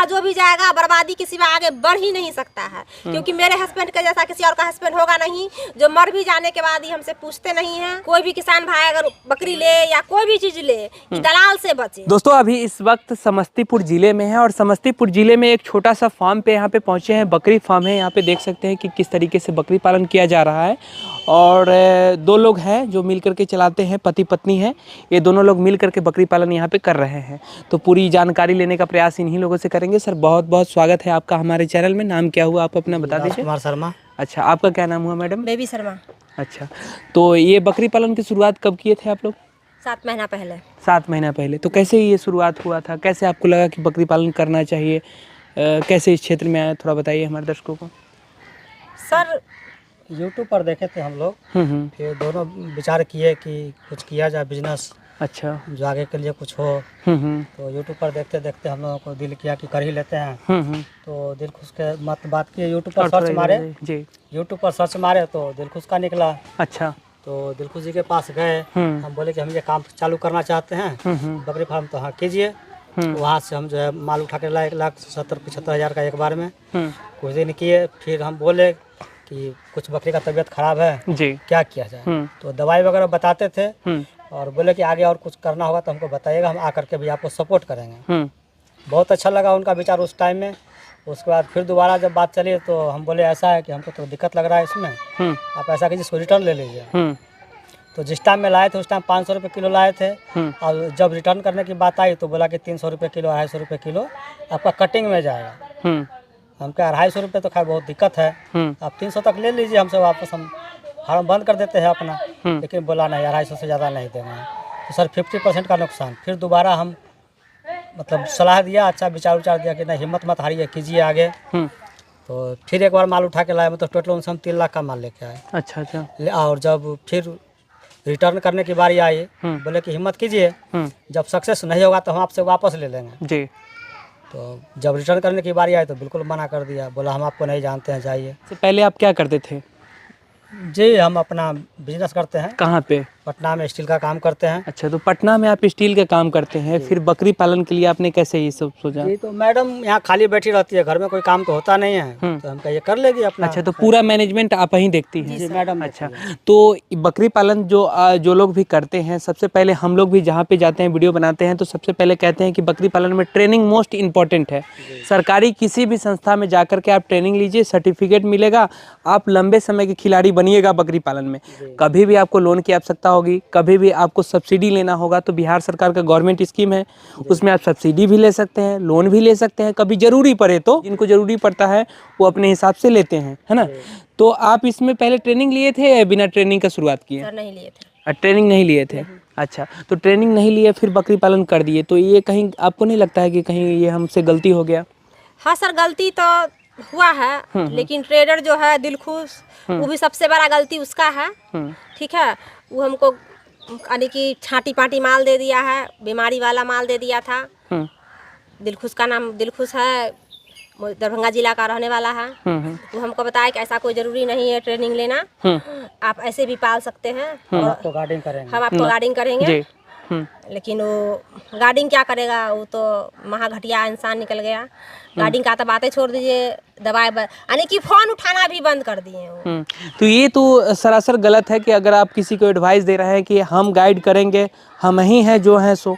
जाएगा जो भी जाएगा, बर्बादी किसी में आगे बढ़ ही नहीं सकता है, क्योंकि मेरे हस्बैंड के जैसा किसी और का हस्बैंड होगा नहीं, जो मर भी जाने के बाद ही हमसे पूछते नहीं है। कोई भी किसान भाई अगर बकरी ले या कोई भी चीज ले, दलाल से बचे। दोस्तों अभी इस वक्त समस्तीपुर जिले में है और समस्तीपुर जिले में एक छोटा सा फार्म पे यहाँ पे पहुँचे हैं। बकरी फार्म है, यहाँ पे देख सकते हैं कि किस तरीके से बकरी पालन किया जा रहा है। और दो लोग हैं जो मिल करके चलाते हैं, पति पत्नी हैं। ये दोनों लोग मिल करके बकरी पालन यहाँ पे कर रहे हैं। तो पूरी जानकारी लेने का प्रयास इन्हीं लोगों से करेंगे। सर बहुत बहुत स्वागत है आपका हमारे चैनल में। नाम क्या हुआ आप अपना बता दीजिए। कुमार शर्मा। अच्छा, आपका क्या नाम हुआ मैडम? बेबी शर्मा। अच्छा, तो ये बकरी पालन की शुरुआत कब किए थे आप लोग? 7 महीना पहले। 7 महीना पहले। तो कैसे ये शुरुआत हुआ था, कैसे आपको लगा कि बकरी पालन करना चाहिए, कैसे इस क्षेत्र में आया, थोड़ा बताइए हमारे दर्शकों को। सर यूट्यूब पर देखे थे हम लोग, फिर दोनों विचार किए कि कुछ किया जाए बिजनेस। अच्छा। जो आगे के लिए कुछ हो। तो यूट्यूब पर देखते देखते हम लोगों को दिल किया कि कर ही लेते हैं। तो दिल खुश के मत बात किए, यूट्यूब पर सर्च मारे जी, यूट्यूब पर सर्च मारे तो दिल खुश का निकला। अच्छा। तो दिलखुश जी के पास गए, हम बोले कि हम ये काम चालू करना चाहते हैं, बकरी फार्म। तो हाँ कीजिए। वहाँ से हम जो है माल उठा के लाए 1,70-75 का एक बार में। कुछ दिन किए, फिर हम बोले कि कुछ बकरी का तबीयत खराब है जी, क्या किया जाए। तो दवाई वगैरह बताते थे और बोले कि आगे और कुछ करना होगा तो हमको बताइएगा, हम आकर के भी आपको सपोर्ट करेंगे। बहुत अच्छा लगा उनका विचार उस टाइम में। उसके बाद फिर दोबारा जब बात चली तो हम बोले ऐसा है कि हमको तो दिक्कत लग रहा है इसमें, आप ऐसा कीजिए इसको रिटर्न ले लीजिए। तो जिस टाइम में लाए थे उस टाइम 500 रुपये किलो लाए थे, और जब रिटर्न करने की बात आई तो बोला कि 300 रुपये किलो, 250 रुपये किलो आपका कटिंग में जाएगा। हम क्या 250 रुपये तो खैर बहुत दिक्कत है, आप 300 तक ले लीजिए हमसे वापस, हम फार्म बंद कर देते हैं अपना। लेकिन बोला नहीं, 250 से ज़्यादा नहीं देना है। तो सर 50% का नुकसान। फिर दोबारा हम मतलब सलाह दिया, अच्छा विचार दिया कि नहीं हिम्मत मत हारिए, कीजिए आगे। तो फिर एक बार माल उठा के लाए, मतलब टोटल उनसे हम 3 लाख का माल लेके आए। अच्छा। और जब फिर रिटर्न करने की बारी आई, बोले कि हिम्मत कीजिए, जब सक्सेस नहीं होगा तो हम आपसे वापस ले लेंगे जी। तो जब रिटर्न करने की बारी आई तो बिल्कुल मना कर दिया, बोला हम आपको नहीं जानते हैं, जाइए। तो पहले आप क्या करते थे? जी हम अपना बिजनेस करते हैं। कहाँ पे? पटना में स्टील का काम करते हैं। अच्छा, तो पटना में आप स्टील का काम करते हैं, फिर बकरी पालन के लिए आपने कैसे ये सब सोचा? जी तो मैडम यहाँ खाली बैठी रहती है, घर में कोई काम तो होता नहीं है, तो हम ये कर लेगी अपना। अच्छा, तो पूरा मैनेजमेंट आप ही देखती हैं? जी मैडम। अच्छा, तो बकरी पालन जो लोग भी करते हैं, सबसे पहले हम लोग भी जहाँ पे जाते हैं वीडियो बनाते हैं तो सबसे पहले कहते हैं कि बकरी पालन में ट्रेनिंग मोस्ट इम्पॉर्टेंट है। सरकारी किसी भी संस्था में जाकर के आप ट्रेनिंग लीजिए, सर्टिफिकेट मिलेगा, आप लंबे समय के खिलाड़ी बनिएगा बकरी पालन में। कभी भी आपको लोन की आवश्यकता होगी, कभी भी आपको सब्सिडी लेना होगा तो बिहार सरकार का गवर्नमेंट स्कीम है, उसमें आप सब्सिडी भी ले सकते हैं, लोन भी ले सकते हैं। कभी जरूरी पड़े तो, जिनको जरूरी पड़ता है वो अपने हिसाब से लेते हैं, है ना। तो आप इसमें पहले ट्रेनिंग लिए थे या बिना ट्रेनिंग का शुरुआत किए? सर नहीं लिए थे। ट्रेनिंग नहीं लिए थे। अच्छा, तो ट्रेनिंग नहीं लिए फिर बकरी पालन कर दिए, तो ये कहीं आपको नहीं लगता है कि कहीं ये हमसे गलती हो गया? हाँ सर, गलती तो हुआ है, लेकिन ट्रेडर जो है दिलखुश, वो भी सबसे बड़ा गलती उसका है। ठीक है, वो हमको यानी कि छाटी पाटी माल दे दिया है, बीमारी वाला माल दे दिया था। दिलखुश का नाम दिलखुश है, दरभंगा जिला का रहने वाला है। वो हमको बताया कि ऐसा कोई जरूरी नहीं है ट्रेनिंग लेना, आप ऐसे भी पाल सकते हैं, और आपको गार्डिंग करेंगे, हम आपको गार्डिंग करेंगे। लेकिन वो गार्डिंग क्या करेगा, वो तो महा घटिया इंसान निकल गया। गार्डिंग का तो बातें छोड़ दीजिए, दवाई यानी कि फोन उठाना भी बंद कर दिए वो। तो ये तो सरासर गलत है कि अगर आप किसी को एडवाइस दे रहे हैं कि हम गाइड करेंगे, हम ही हैं जो हैं सो,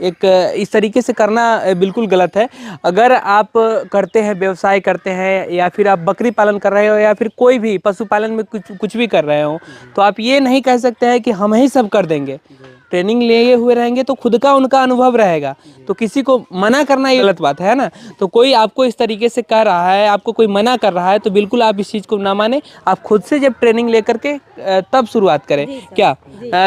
एक इस तरीके से करना बिल्कुल गलत है। अगर आप करते हैं, व्यवसाय करते हैं, या फिर आप बकरी पालन कर रहे हो, या फिर कोई भी पशुपालन में कुछ भी कर रहे हो, तो आप ये नहीं कह सकते हैं कि हम ही सब कर देंगे। ट्रेनिंग लिए हुए रहेंगे तो खुद का उनका अनुभव रहेगा, तो किसी को मना करना ये गलत बात है ना। तो कोई आपको इस तरीके से कह रहा है, आपको कोई मना कर रहा है, तो बिल्कुल आप इस चीज़ को ना माने। आप खुद से जब ट्रेनिंग लेकर के तब शुरुआत करें। क्या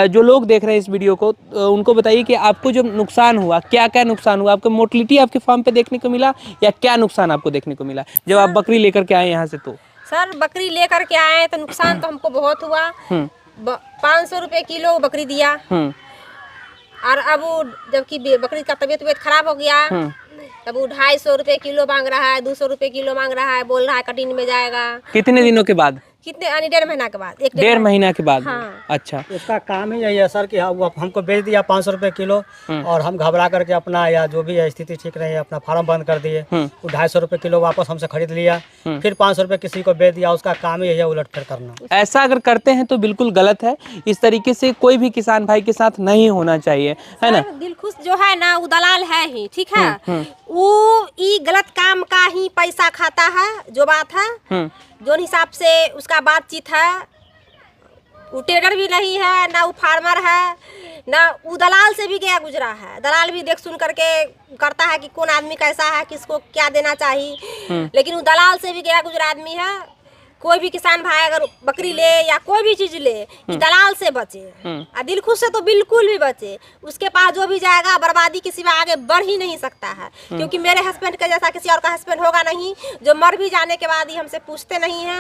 जो लोग देख रहे हैं इस वीडियो को, उनको बताइए कि आपको जो नुकसान हुआ, क्या क्या नुकसान हुआ? आपको मोर्टलिटी आपके फार्म पे देखने को मिला, या क्या नुकसान आपको देखने को मिला जब आप बकरी लेकर के आए यहाँ से? तो सर बकरी लेकर के आए तो नुकसान तो हमको बहुत हुआ। 500 रुपये किलो बकरी दिया, और अब वो जबकि बकरी का तबीयत खराब हो गया, तब वो 250 रुपये किलो मांग रहा है, 200 रुपये किलो मांग रहा है, बोल रहा है कटिंग में जाएगा। कितने दिनों के बाद? कितने यानी 1.5 महीना के बाद, 1.5 महीना के बाद। हाँ। अच्छा, इसका काम ही यही है सर कि वो हमको बेच दिया 500 रुपये किलो और हम घबरा करके अपना या जो भी है स्थिति ठीक नहीं है अपना फार्म बंद कर दिए। वो 250 रुपये किलो वापस हमसे खरीद लिया, फिर 500 रुपये किसी को बेच दिया। उसका काम ही यही है उलटफेर करना। ऐसा अगर करते हैं तो बिल्कुल गलत है। इस तरीके से कोई भी किसान भाई के साथ नहीं होना चाहिए, है ना। दिलखुश जो है ना वो दलाल है ही, ठीक है। वो ई गलत काम का ही पैसा खाता है, जो बात है, जो हिसाब से उसका बातचीत है। वो ट्रेडर भी नहीं है ना, वो फार्मर है ना, वो दलाल से भी गया गुजरा है। दलाल भी देख सुन करके करता है कि कौन आदमी कैसा है, किसको क्या देना चाहिए, लेकिन वो दलाल से भी गया गुजरा आदमी है। कोई भी किसान भाई अगर बकरी ले या कोई भी चीज ले, कि दलाल से बचे, और दिलखुश से तो बिल्कुल भी बचे। उसके पास जो भी जाएगा बर्बादी के सिवा आगे बढ़ ही नहीं सकता है, क्योंकि मेरे हस्बैंड के जैसा किसी और का हस्बैंड होगा नहीं, जो मर भी जाने के बाद ही हमसे पूछते नहीं है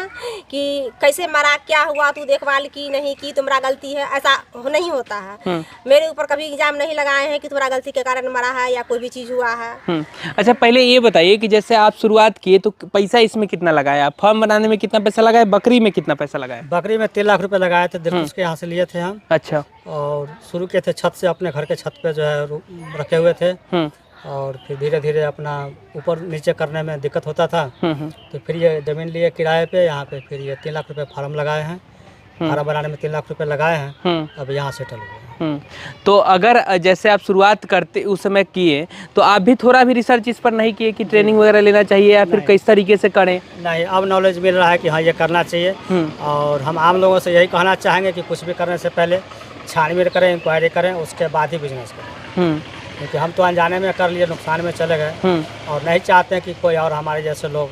कि कैसे मरा, क्या हुआ, तू देखभाल की नहीं की, तुम्हारा गलती है, ऐसा नहीं होता है। मेरे ऊपर कभी इल्जाम नहीं लगाए हैं कि तुम्हारा गलती के कारण मरा है या कोई भी चीज हुआ है। अच्छा, पहले ये बताइए कि जैसे आप शुरुआत किए तो पैसा इसमें कितना लगाया, फॉर्म बनाने में कितना पैसा लगाया, बकरी में कितना पैसा लगाया? बकरी में 3 लाख रुपए लगाए थे, दिलखुश के यहाँ से लिए थे हम। अच्छा। और शुरू किए थे छत से, अपने घर के छत पे जो है रखे हुए थे। और फिर धीरे धीरे अपना ऊपर नीचे करने में दिक्कत होता था, तो फिर ये ज़मीन लिए किराए पे यहाँ पे। फिर ये 3 लाख रुपए फार्म लगाए हैं, फार्म बनाने में 3 लाख रुपए लगाए हैं। अब यहाँ सेटल हुए हैं। तो अगर जैसे आप शुरुआत करते उस समय किए तो आप भी थोड़ा भी रिसर्च इस पर नहीं किए कि ट्रेनिंग वगैरह लेना चाहिए या फिर किस तरीके से करें? नहीं, अब नॉलेज मिल रहा है कि हाँ ये करना चाहिए। और हम आम लोगों से यही कहना चाहेंगे कि कुछ भी करने से पहले छानबीन करें, इंक्वायरी करें, उसके बाद ही बिजनेस करें। क्योंकि हम तो अनजाने में कर लिए, नुकसान में चले गए, और नहीं चाहते हैं कि कोई और हमारे जैसे लोग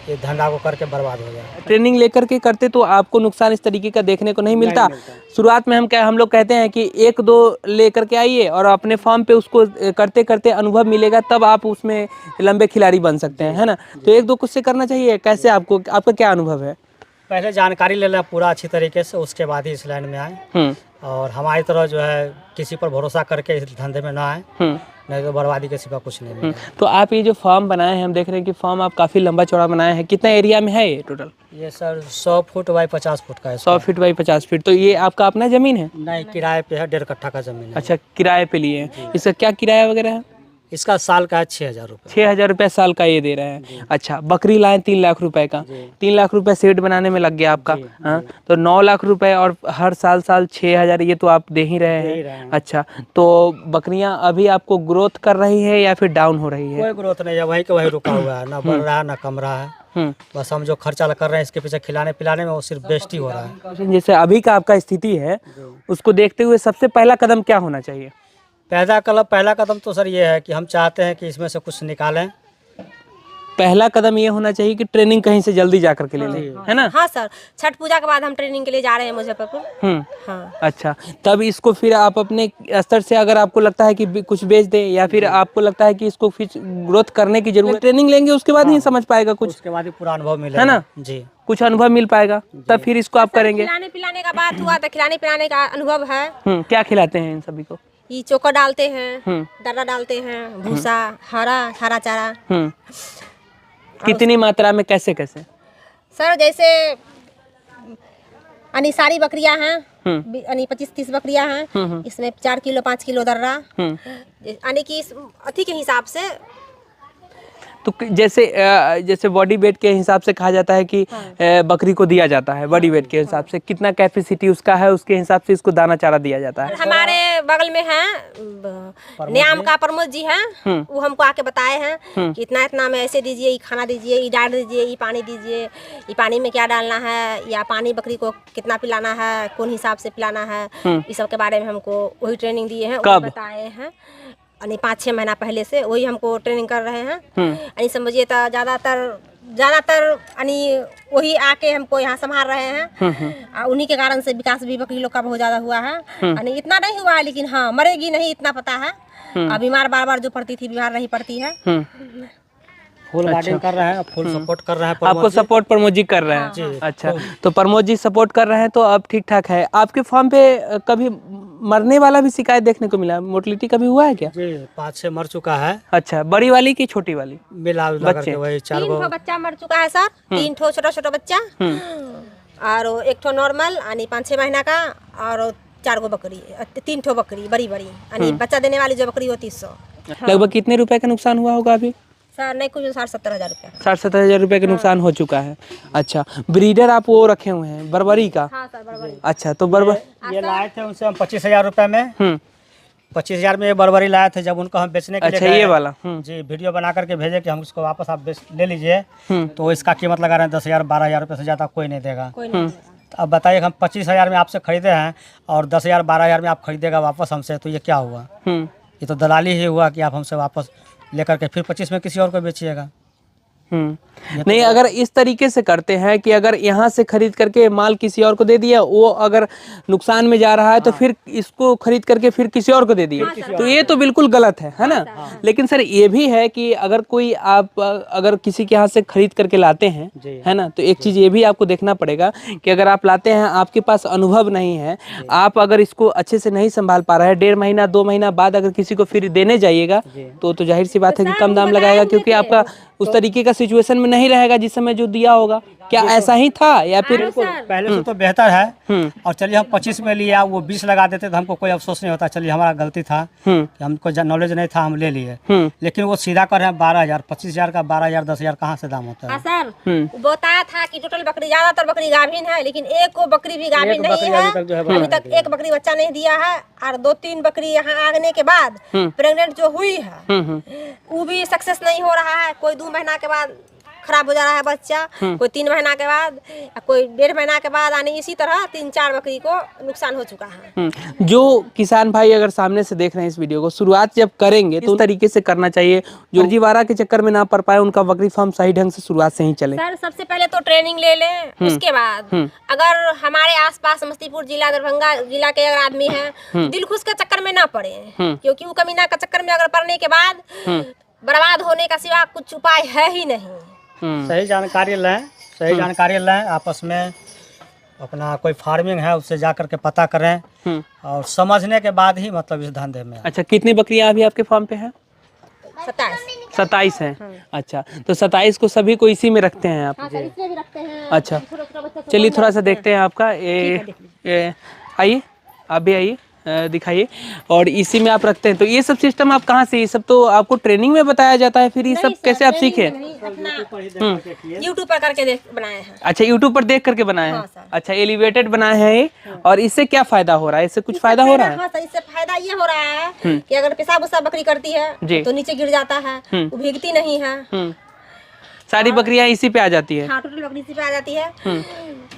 ये धंधा को करके बर्बाद हो जाए। ट्रेनिंग लेकर के करते तो आपको नुकसान इस तरीके का देखने को नहीं मिलता। शुरुआत में हम लोग कहते हैं कि 1-2 लेकर के आइए और अपने फार्म पे उसको करते करते अनुभव मिलेगा, तब आप उसमें लंबे खिलाड़ी बन सकते हैं, है ना। तो 1-2 कुछ से करना चाहिए। कैसे आपका क्या अनुभव है? पहले जानकारी ले लें पूरा अच्छी तरीके से, उसके बाद ही इस लाइन में आए। और हमारी तरह जो है किसी पर भरोसा करके इस धंधे में ना आए, नहीं तो बर्बादी के सिवा कुछ नहीं मिलेगा। तो आप ये जो फार्म बनाए हैं, हम देख रहे हैं कि फार्म आप काफ़ी लंबा चौड़ा बनाए हैं। कितना एरिया में है ये टोटल? ये सर 100 फुट बाई 50 फुट का है। 100 फीट बाई 50 फीट। तो ये आपका अपना ज़मीन है? नहीं, किराए पे है, 1.5 कट्ठा का ज़मीन है। अच्छा, किराए पे लिए हैं। इसका क्या किराया वगैरह है? इसका साल का है 6,000 रुपये। 6,000 रुपये साल का ये दे रहे हैं। अच्छा, बकरी लाए 3 लाख रुपए का, 3 लाख रुपए सेट बनाने में लग गया आपका। हाँ, तो 9 लाख रुपए और हर साल 6,000, ये तो आप दे ही रहे हैं। अच्छा, तो बकरियां अभी आपको ग्रोथ कर रही है या फिर डाउन हो रही है? कोई ग्रोथ नहीं है, वहीं के वहीं रुका हुआ है, ना बढ़ रहा है ना कम रहा है। बस हम जो खर्चा कर रहे हैं इसके पीछे खिलाने पिलाने में, वो सिर्फ बेस्ट ही हो रहा है। जैसे अभी का आपका स्थिति है, उसको देखते हुए सबसे पहला कदम क्या होना चाहिए? पहला कदम तो सर ये है कि हम चाहते हैं कि इसमें से कुछ निकालें। पहला कदम ये होना चाहिए कि ट्रेनिंग कहीं से जल्दी जा करके ले लें, है ना। हाँ सर, छठ पूजा के बाद हम ट्रेनिंग के लिए जा रहे हैं मुजफ्फरपुर। हाँ। अच्छा, तब इसको फिर आप अपने स्तर से, अगर आपको लगता है कि कुछ बेच दे या फिर आपको लगता है कि इसको फिर ग्रोथ करने की जरूरत है, ट्रेनिंग लेंगे उसके बाद ही समझ पाएगा कुछ, उसके बाद ही पूरा अनुभव मिलेगा, है ना जी। कुछ अनुभव मिल पाएगा, तब फिर इसको आप करेंगे। खिलाने पिलाने का बात हुआ तो खिलाने पिलाने का अनुभव है। क्या खिलाते हैं इन सभी को? ये चोकर डालते हैं, दाना डालते हैं, भूसा, हरा चारा। कितनी मात्रा में, कैसे कैसे? सर जैसे सारी बकरियां हैं, 25-30 बकरियां हैं, इसमें 4 किलो 5 किलो दर्रा, यानी कि अथी के हिसाब से। तो जैसे बॉडी वेट के हिसाब से कहा जाता है कि बकरी को दिया जाता है, बॉडी वेट के हिसाब से कितना कैपेसिटी उसका है, उसके हिसाब से इसको दाना चारा दिया जाता है। हमारे बगल में है न्याम का प्रमोद जी हैं, वो हमको आके बताए हैं कि इतना इतना में ऐसे दीजिए, ये खाना दीजिए, ये डाल दीजिए, ये पानी दीजिए, ये पानी में क्या डालना है, या पानी बकरी को कितना पिलाना है, कौन हिसाब से पिलाना है, इस सब के बारे में हमको वही ट्रेनिंग दिए हैं, वही बताए हैं। 5-6 महीना पहले से वही हमको ट्रेनिंग कर रहे हैं। समझिए तो ज़्यादातर वही आके हमको यहाँ संभाल रहे हैं। उन्हीं के कारण से विकास भी बकरी लोग का बहुत ज़्यादा हुआ है। इतना नहीं हुआ है, लेकिन हाँ मरेगी नहीं इतना पता है। बीमार बार जो पड़ती थी, बीमार नहीं पड़ती है। फुल गार्डिंग कर रहे हैं, फुल सपोर्ट कर रहे हैं। आपको सपोर्ट प्रमोद जी कर रहे हैं जी। अच्छा, तो प्रमोद जी सपोर्ट कर रहे हैं, तो अब ठीक ठाक है। आपके फार्म पे कभी मरने वाला भी शिकायत देखने को मिला, मोर्टलिटी कभी हुआ है क्या? जी, 5-6 मर चुका है। अच्छा, बड़ी वाली की छोटी वाली? मिला करके वही 4 बच्चा मर चुका है सर, 3 छोटा छोटा बच्चा। और एक ठो नॉर्मल यानी 5-6 महीना का, और 4 गो बकरी, 3 ठो बकरी बड़ी बड़ी यानी बच्चा देने वाली जो बकरी होती 100। लगभग कितने रुपए का नुकसान हुआ होगा अभी? सर नहीं, कुछ 60-70 हज़ार रुपया। 60-70 हज़ार रुपए का नुकसान हो चुका है। अच्छा, ब्रीडर आप वो रखे हुए हैं बर्बरी का? हाँ सर, बराबर। अच्छा, तो बर्बर ये लाए थे उनसे हम 25,000 रुपए में। 25,000 में ये बर्बरी लाए थे। जब उनको हम बेचने के लिए अच्छा, गए, ये वाला जी वीडियो बना करके भेजे कि हम उसको वापस आप ले लीजिए, तो इसका कीमत लगा रहे हैं 10,000 12,000 रुपये से ज़्यादा कोई नहीं देगा। कोई नहीं। तो अब बताइए, हम 25,000 में आपसे खरीदे हैं और 10,000 12,000 में आप खरीदेगा वापस हमसे, तो ये क्या हुआ? ये तो दलाली ही हुआ कि आप हमसे वापस लेकर के फिर 25 में किसी और को बेचिएगा। नहीं, अगर इस तरीके से करते हैं कि अगर यहाँ से खरीद करके माल किसी और को दे दिया, वो अगर नुकसान में जा रहा है तो फिर इसको खरीद करके फिर किसी और को दे दिया, तो ये तो बिल्कुल गलत है ना? लेकिन सर ये भी है कि अगर कोई आप अगर किसी के यहाँ से खरीद करके लाते हैं, है ना, तो एक चीज़ ये भी आपको देखना पड़ेगा कि अगर आप लाते हैं, आपके पास अनुभव नहीं है, आप अगर इसको अच्छे से नहीं संभाल पा रहे हैं, 1.5 महीना 2 महीना बाद अगर किसी को फिर देने जाइएगा तो जाहिर सी बात है कि कम दाम लगाएगा, क्योंकि आपका उस तरीके का सिचुएशन में नहीं रहेगा जिस समय जो दिया होगा। क्या ऐसा ही था या फिर पहले से तो बेहतर है। और चलिए हम 25 में लिया, वो 20 लगा देते तो हमको कोई अफसोस नहीं होता, चलिए हमारा गलती था कि हमको नॉलेज नहीं था, हम ले लिए। लेकिन वो सीधा कर रहे हैं 12,000, 25,000 का 12,000 10,000 कहाँ से दाम होता है? सर वो बताया था कि टोटल बकरी, ज्यादातर बकरी गाभिन है, लेकिन एक को बकरी भी गाभिन नहीं है। अभी तक एक बकरी बच्चा नहीं दिया है, और 2-3 बकरी यहाँ आने के बाद प्रेग्नेंट जो हुई है वो भी सक्सेस नहीं हो रहा है। कोई 2 महीना के बाद खराब हो जा रहा है बच्चा, कोई 3 महीना के बाद, कोई 1.5 महीना के बाद, यानी इसी तरह 3-4 बकरी को नुकसान हो चुका है। जो किसान भाई अगर सामने से देख रहे हैं इस वीडियो को, शुरुआत जब करेंगे तो उस तरीके से करना चाहिए, जो फर्जीवाड़ा के चक्कर में ना पड़ पाए, उनका बकरी फार्म सही ढंग से शुरुआत से ही चले। सर सबसे पहले तो ट्रेनिंग ले लें, उसके बाद अगर हमारे आसपास समस्तीपुर जिला, दरभंगा जिला के अगर आदमी हैं, दिलखुश के चक्कर में ना पड़े, क्योंकि वो कमीना का चक्कर में अगर पड़ने के बाद बर्बाद होने का सिवा कुछ उपाय है ही नहीं। सही जानकारी लें, सही जानकारी लें, आपस में अपना कोई फार्मिंग है उससे जा करके पता करें, और समझने के बाद ही मतलब इस धंधे में। अच्छा, कितनी बकरियां अभी आपके फार्म पे हैं? 27 है। अच्छा, तो 27 को सभी को इसी में रखते हैं आप? इसमें भी रखते हैं। अच्छा, चलिए थोड़ा सा देखते हैं आपका। आइए, आप भी आइए, दिखाइए। और इसी में आप रखते हैं, तो ये सब सिस्टम आप कहाँ से, ये सब तो आपको ट्रेनिंग में बताया जाता है, फिर ये सब कैसे आप सीखे? यूट्यूब पर करके बनाए हैं। अच्छा, यूट्यूब पर देख करके बनाए हैं। हाँ, अच्छा, एलिवेटेड बनाए हैं ये। और इससे क्या फायदा हो रहा है? इससे कुछ फायदा हो रहा है? हाँ सर, इससे फायदा ये हो रहा है कि अगर पेशाब उसाब बकरी करती है तो नीचे गिर जाता है, वो भीगती नहीं है। सारी बकरियां इसी पे आ जाती है? हाँ, टोटल बकरी इसी पे आ जाती है।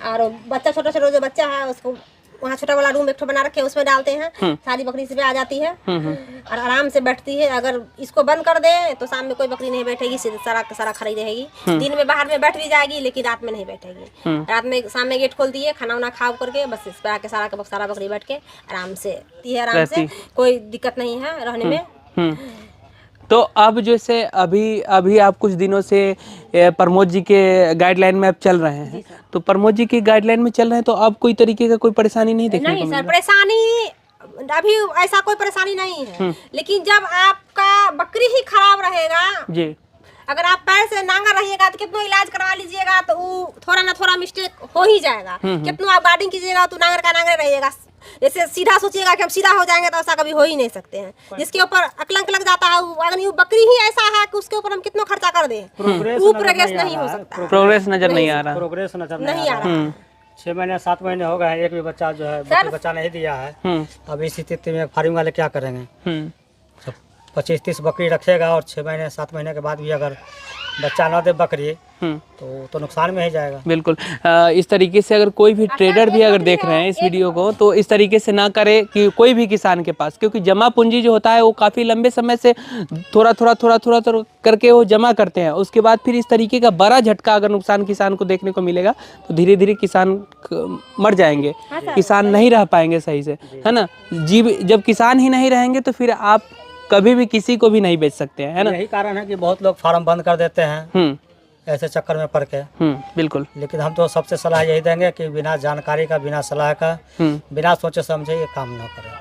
और बच्चा छोटा छोटा जो बच्चा है उसको वहाँ छोटा वाला रूम एक ठो बना रखे हैं, उसमें डालते हैं, सारी बकरी इसी पे आ जाती है और आराम से बैठती है। अगर इसको बंद कर दे तो शाम में कोई बकरी नहीं बैठेगी, सारा खड़ी रहेगी। दिन में बाहर में बैठ भी जाएगी, लेकिन रात में नहीं बैठेगी। रात में शाम में गेट खोल दिए, खाना वाना खा करके बस इस पे आके सारा बकरी बैठ के आराम से आराम से, कोई दिक्कत नहीं है रहने में। तो अब जैसे अभी आप कुछ दिनों से प्रमोद जी के गाइडलाइन में आप चल रहे हैं, तो प्रमोद जी की गाइडलाइन में चल रहे हैं, तो अब कोई तरीके का कोई परेशानी नहीं देखने को मिल रहा? नहीं सर, परेशानी अभी ऐसा कोई परेशानी नहीं है, लेकिन जब आपका बकरी ही खराब रहेगा जी, अगर आप पैर से नांगा रहिएगा तो कितना इलाज करवा लीजिएगा तो वो थोड़ा ना थोड़ा मिस्टेक हो ही जाएगा। कितना आप गार्डिंग कीजिएगा तो नांगर का नांगर रहिएगा। जैसे सीधा सोचिएगा कि हम सीधा हो जाएंगे तो ऐसा कभी हो ही नहीं सकते हैं। जिसके ऊपर अकलंक लग जाता है, अगर ये बकरी ही ऐसा है कि उसके ऊपर हम कितना खर्चा कर दें, वो प्रोग्रेस नहीं हो सकता। प्रोग्रेस नजर नहीं आ रहा, प्रोग्रेस नजर नहीं आ रहा। 6 महीने 7 महीने हो गए, एक भी बच्चा जो है बच्चा नहीं दिया है। अब इस स्थिति में फार्मिंग वाले क्या करेंगे? 25-30 बकरी रखेगा और 6 महीने 7 महीने के बाद भी अगर बच्चा ना दे बकरी तो नुकसान में ही जाएगा। बिल्कुल। इस तरीके से अगर कोई भी ट्रेडर भी अगर देख रहे हैं इस वीडियो को, तो इस तरीके से ना करे कि कोई भी किसान के पास, क्योंकि जमा पूंजी जो होता है वो काफ़ी लंबे समय से थोड़ा करके वो जमा करते हैं। उसके बाद फिर इस तरीके का बड़ा झटका अगर नुकसान किसान को देखने को मिलेगा तो धीरे धीरे किसान मर जाएंगे, किसान नहीं रह पाएंगे सही से, है ना। जब किसान ही नहीं रहेंगे तो फिर आप कभी भी किसी को भी नहीं बेच सकते हैं, है ना। यही कारण है कि बहुत लोग फार्म बंद कर देते हैं ऐसे चक्कर में पड़ के। बिल्कुल। लेकिन हम तो सबसे सलाह यही देंगे कि बिना जानकारी का, बिना सलाह का, बिना सोचे समझे ये काम ना करें।